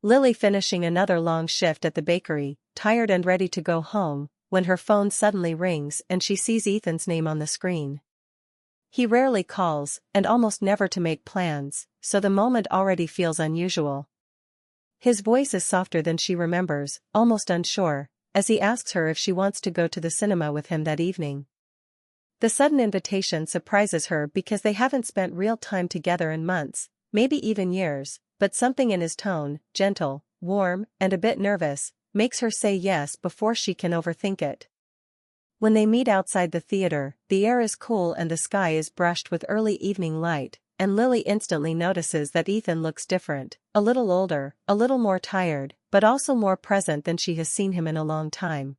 Lily finishing another long shift at the bakery, tired and ready to go home, when her phone suddenly rings and she sees Ethan's name on the screen. He rarely calls, and almost never to make plans, so the moment already feels unusual. His voice is softer than she remembers, almost unsure, as he asks her if she wants to go to the cinema with him that evening. The sudden invitation surprises her because they haven't spent real time together in months, maybe even years, but something in his tone, gentle, warm, and a bit nervous, makes her say yes before she can overthink it. When they meet outside the theater, the air is cool and the sky is brushed with early evening light, and Lily instantly notices that Ethan looks different, a little older, a little more tired, but also more present than she has seen him in a long time.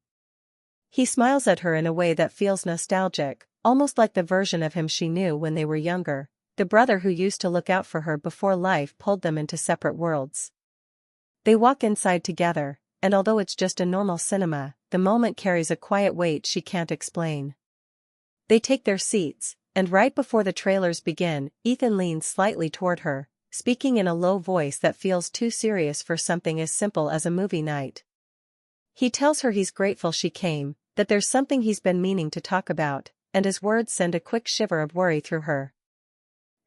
He smiles at her in a way that feels nostalgic, almost like the version of him she knew when they were younger, the brother who used to look out for her before life pulled them into separate worlds. They walk inside together, and although it's just a normal cinema, the moment carries a quiet weight she can't explain. They take their seats, and right before the trailers begin, Ethan leans slightly toward her, speaking in a low voice that feels too serious for something as simple as a movie night. He tells her he's grateful she came, that there's something he's been meaning to talk about, and his words send a quick shiver of worry through her.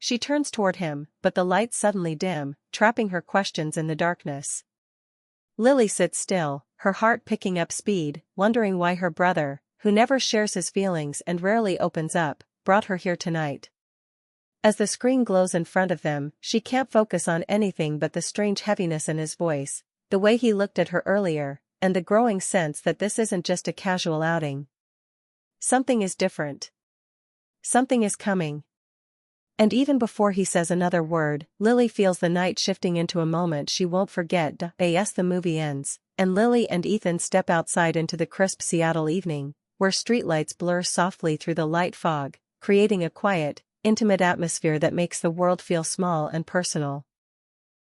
She turns toward him, but the lights suddenly dim, trapping her questions in the darkness. Lily sits still, her heart picking up speed, wondering why her brother, who never shares his feelings and rarely opens up, brought her here tonight. As the screen glows in front of them, she can't focus on anything but the strange heaviness in his voice, the way he looked at her earlier, and the growing sense that this isn't just a casual outing. Something is different. Something is coming. And even before he says another word, Lily feels the night shifting into a moment she won't forget. As the movie ends, and Lily and Ethan step outside into the crisp Seattle evening, where streetlights blur softly through the light fog, creating a quiet, intimate atmosphere that makes the world feel small and personal.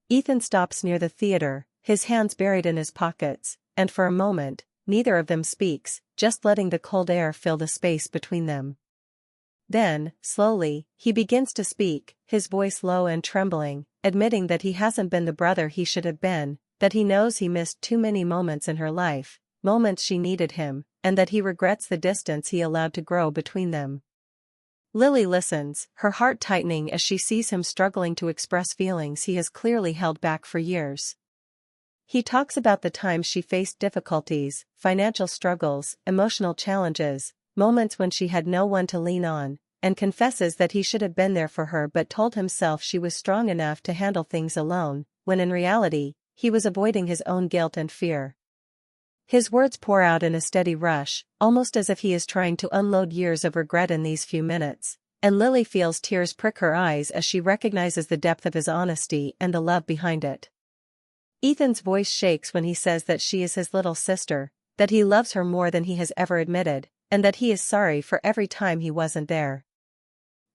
Ethan stops near the theater, his hands buried in his pockets, and for a moment, neither of them speaks, just letting the cold air fill the space between them. Then, slowly, he begins to speak, his voice low and trembling, admitting that he hasn't been the brother he should have been, that he knows he missed too many moments in her life, moments she needed him, and that he regrets the distance he allowed to grow between them. Lily listens, her heart tightening as she sees him struggling to express feelings he has clearly held back for years. He talks about the times she faced difficulties, financial struggles, emotional challenges, moments when she had no one to lean on, and confesses that he should have been there for her but told himself she was strong enough to handle things alone, when in reality, he was avoiding his own guilt and fear. His words pour out in a steady rush, almost as if he is trying to unload years of regret in these few minutes, and Lily feels tears prick her eyes as she recognizes the depth of his honesty and the love behind it. Ethan's voice shakes when he says that she is his little sister, that he loves her more than he has ever admitted, and that he is sorry for every time he wasn't there.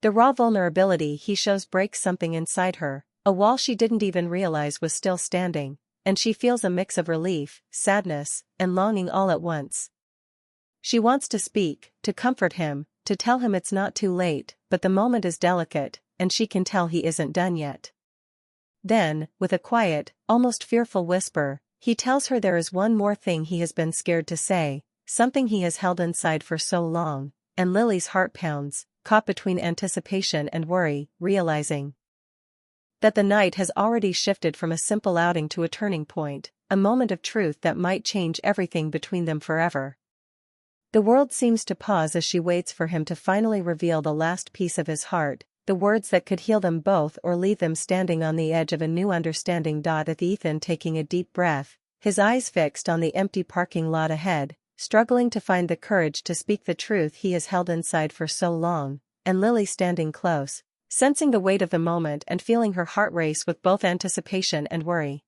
The raw vulnerability he shows breaks something inside her, a wall she didn't even realize was still standing, and she feels a mix of relief, sadness, and longing all at once. She wants to speak, to comfort him, to tell him it's not too late, but the moment is delicate, and she can tell he isn't done yet. Then, with a quiet, almost fearful whisper, he tells her there is one more thing he has been scared to say, something he has held inside for so long, and Lily's heart pounds, caught between anticipation and worry, realizing that the night has already shifted from a simple outing to a turning point, a moment of truth that might change everything between them forever. The world seems to pause as she waits for him to finally reveal the last piece of his heart, the words that could heal them both or leave them standing on the edge of a new understanding. With Ethan taking a deep breath, his eyes fixed on the empty parking lot ahead, struggling to find the courage to speak the truth he has held inside for so long, and Lily standing close, sensing the weight of the moment and feeling her heart race with both anticipation and worry.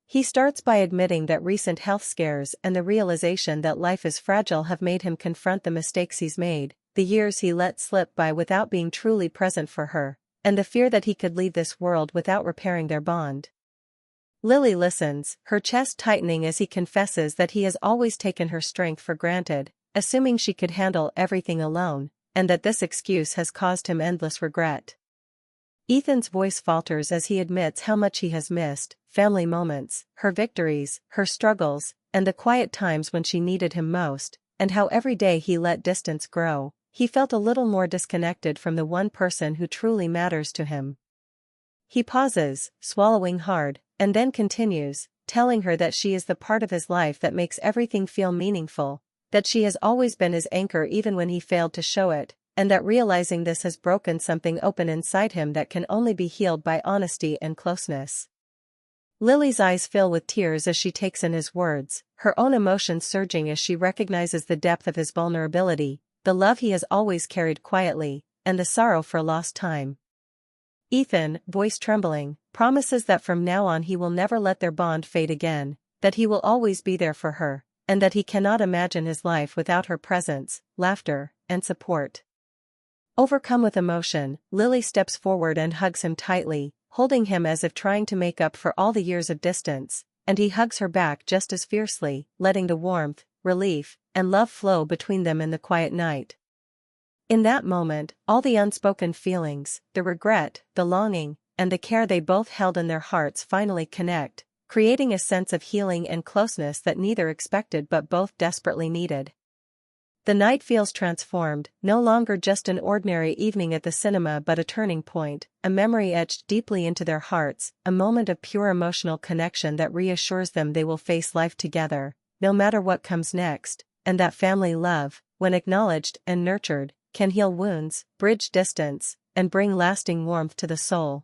He starts by admitting that recent health scares and the realization that life is fragile have made him confront the mistakes he's made, the years he let slip by without being truly present for her, and the fear that he could leave this world without repairing their bond. Lily listens, her chest tightening as he confesses that he has always taken her strength for granted, assuming she could handle everything alone, and that this excuse has caused him endless regret. Ethan's voice falters as he admits how much he has missed: family moments, her victories, her struggles, and the quiet times when she needed him most, and how every day he let distance grow, he felt a little more disconnected from the one person who truly matters to him. He pauses, swallowing hard, and then continues, telling her that she is the part of his life that makes everything feel meaningful, that she has always been his anchor even when he failed to show it, and that realizing this has broken something open inside him that can only be healed by honesty and closeness. Lily's eyes fill with tears as she takes in his words, her own emotions surging as she recognizes the depth of his vulnerability, the love he has always carried quietly, and the sorrow for lost time. Ethan, voice trembling, promises that from now on he will never let their bond fade again, that he will always be there for her, and that he cannot imagine his life without her presence, laughter, and support. Overcome with emotion, Lily steps forward and hugs him tightly, holding him as if trying to make up for all the years of distance, and he hugs her back just as fiercely, letting the warmth, relief, and love flow between them in the quiet night. In that moment, all the unspoken feelings, the regret, the longing, and the care they both held in their hearts finally connect, creating a sense of healing and closeness that neither expected but both desperately needed. The night feels transformed, no longer just an ordinary evening at the cinema but a turning point, a memory etched deeply into their hearts, a moment of pure emotional connection that reassures them they will face life together, no matter what comes next, and that family love, when acknowledged and nurtured, can heal wounds, bridge distance, and bring lasting warmth to the soul.